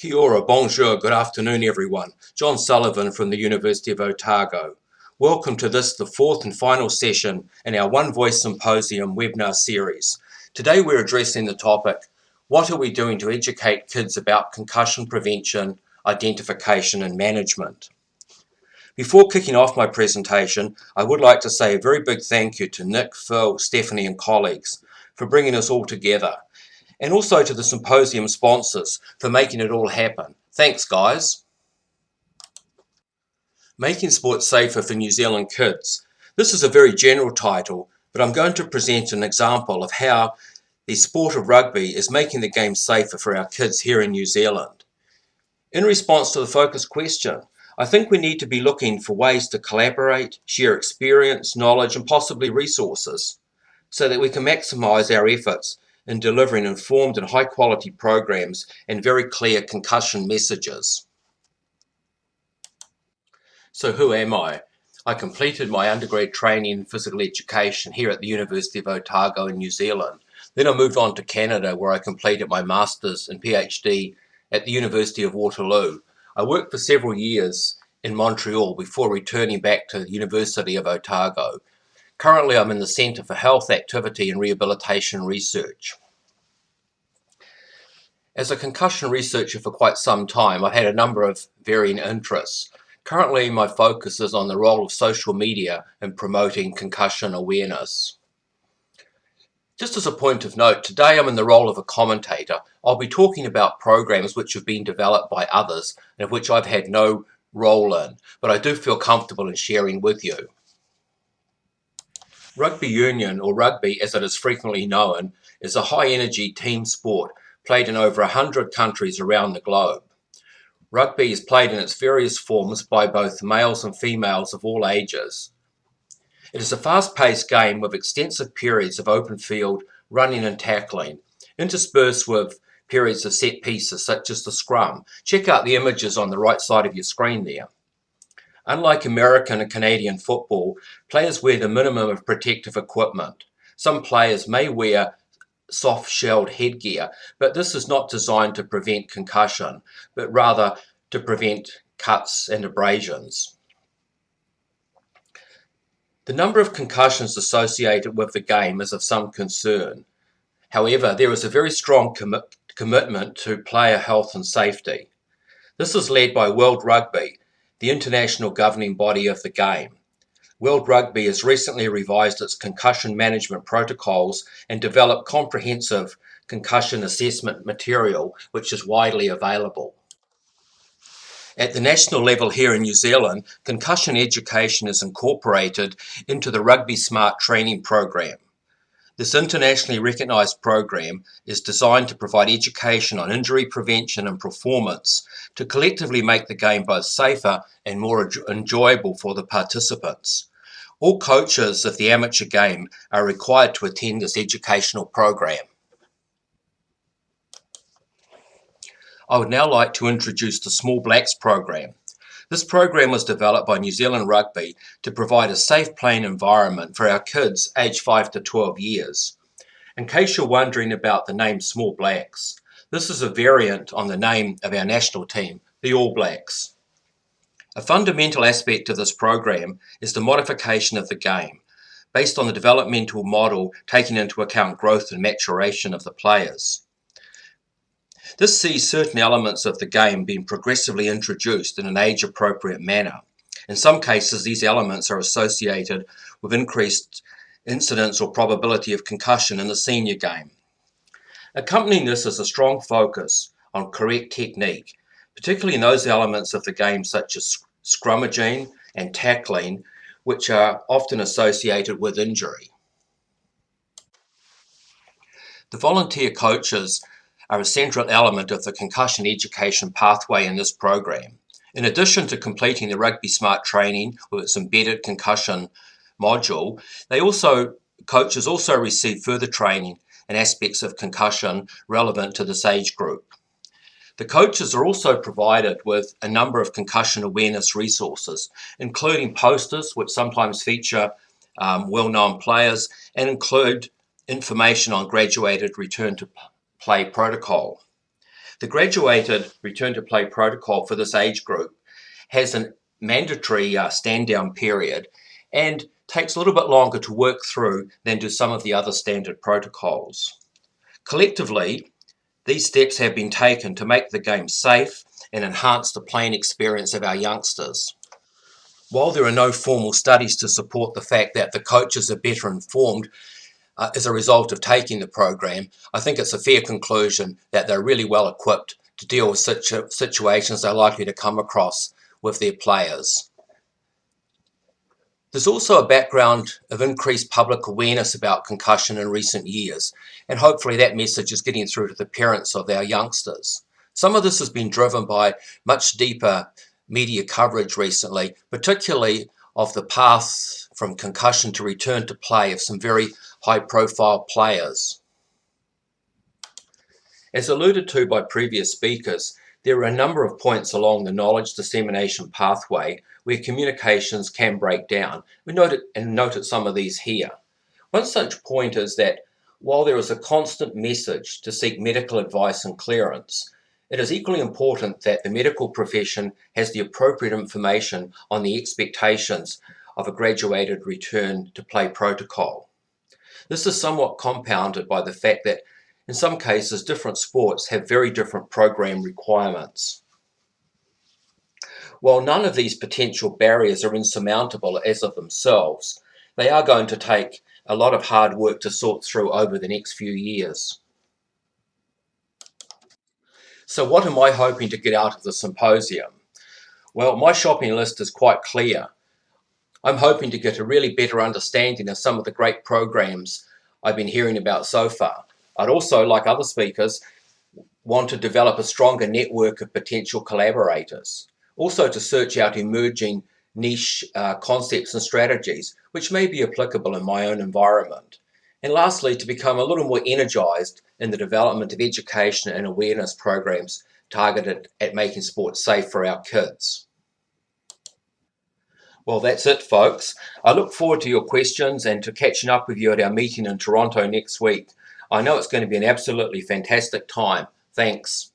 Kia ora, bonjour, good afternoon everyone. John Sullivan from the University of Otago. Welcome to the fourth and final session in our One Voice Symposium webinar series. Today we're addressing the topic, what are we doing to educate kids about concussion prevention, identification and management? Before kicking off my presentation, I would like to say a very big thank you to Nick, Phil, Stephanie and colleagues for bringing us all together, and also to the symposium sponsors for making it all happen. Thanks, guys. Making sport safer for New Zealand kids. This is a very general title, but I'm going to present an example of how the sport of rugby is making the game safer for our kids here in New Zealand. In response to the focus question, I think we need to be looking for ways to collaborate, share experience, knowledge, and possibly resources so that we can maximise our efforts in delivering informed and high-quality programs and very clear concussion messages. So who am I? I completed my undergrad training in physical education here at the University of Otago in New Zealand. Then I moved on to Canada where I completed my Masters and PhD at the University of Waterloo. I worked for several years in Montreal before returning back to the University of Otago. Currently I'm in the Centre for Health, Activity and Rehabilitation Research. As a concussion researcher for quite some time, I've had a number of varying interests. Currently my focus is on the role of social media in promoting concussion awareness. Just as a point of note, today I'm in the role of a commentator. I'll be talking about programs which have been developed by others and of which I've had no role in, but I do feel comfortable in sharing with you. Rugby union, or rugby as it is frequently known, is a high-energy team sport played in over 100 countries around the globe. Rugby is played in its various forms by both males and females of all ages. It is a fast-paced game with extensive periods of open field running and tackling, interspersed with periods of set pieces such as the scrum. Check out the images on the right side of your screen there. Unlike American and Canadian football, players wear the minimum of protective equipment. Some players may wear soft-shelled headgear, but this is not designed to prevent concussion, but rather to prevent cuts and abrasions. The number of concussions associated with the game is of some concern. However, there is a very strong commitment to player health and safety. This is led by World Rugby, the international governing body of the game. World Rugby has recently revised its concussion management protocols and developed comprehensive concussion assessment material, which is widely available. At the national level here in New Zealand, concussion education is incorporated into the Rugby Smart training program. This internationally recognised program is designed to provide education on injury prevention and performance to collectively make the game both safer and more enjoyable for the participants. All coaches of the amateur game are required to attend this educational program. I would now like to introduce the Small Blacks program. This program was developed by New Zealand Rugby to provide a safe playing environment for our kids aged 5 to 12 years. In case you're wondering about the name Small Blacks, this is a variant on the name of our national team, the All Blacks. A fundamental aspect of this program is the modification of the game, based on the developmental model taking into account growth and maturation of the players. This sees certain elements of the game being progressively introduced in an age-appropriate manner. In some cases, these elements are associated with increased incidence or probability of concussion in the senior game. Accompanying this is a strong focus on correct technique, particularly in those elements of the game such as scrummaging and tackling, which are often associated with injury. The volunteer coaches are a central element of the concussion education pathway in this program. In addition to completing the Rugby Smart training with its embedded concussion module, coaches also receive further training in aspects of concussion relevant to this age group. The coaches are also provided with a number of concussion awareness resources, including posters which sometimes feature well-known players and include information on graduated return to play protocol. The graduated return to play protocol for this age group has a mandatory stand down period and takes a little bit longer to work through than do some of the other standard protocols. Collectively, these steps have been taken to make the game safe and enhance the playing experience of our youngsters. While there are no formal studies to support the fact that the coaches are better informed as a result of taking the program, I think it's a fair conclusion that they're really well equipped to deal with situations they're likely to come across with their players. There's also a background of increased public awareness about concussion in recent years, and hopefully that message is getting through to the parents of our youngsters. Some of this has been driven by much deeper media coverage recently, particularly of the path from concussion to return to play of some very high-profile players. As alluded to by previous speakers, there are a number of points along the knowledge dissemination pathway where communications can break down. We noted some of these here. One such point is that while there is a constant message to seek medical advice and clearance, it is equally important that the medical profession has the appropriate information on the expectations of a graduated return to play protocol. This is somewhat compounded by the fact that in some cases different sports have very different program requirements. While none of these potential barriers are insurmountable as of themselves, they are going to take a lot of hard work to sort through over the next few years. So what am I hoping to get out of the symposium? Well, my shopping list is quite clear. I'm hoping to get a really better understanding of some of the great programs I've been hearing about so far. I'd also, like other speakers, want to develop a stronger network of potential collaborators. Also to search out emerging niche concepts and strategies which may be applicable in my own environment. And lastly, to become a little more energized in the development of education and awareness programs targeted at making sport safe for our kids. Well, that's it, folks. I look forward to your questions and to catching up with you at our meeting in Toronto next week. I know it's going to be an absolutely fantastic time. Thanks.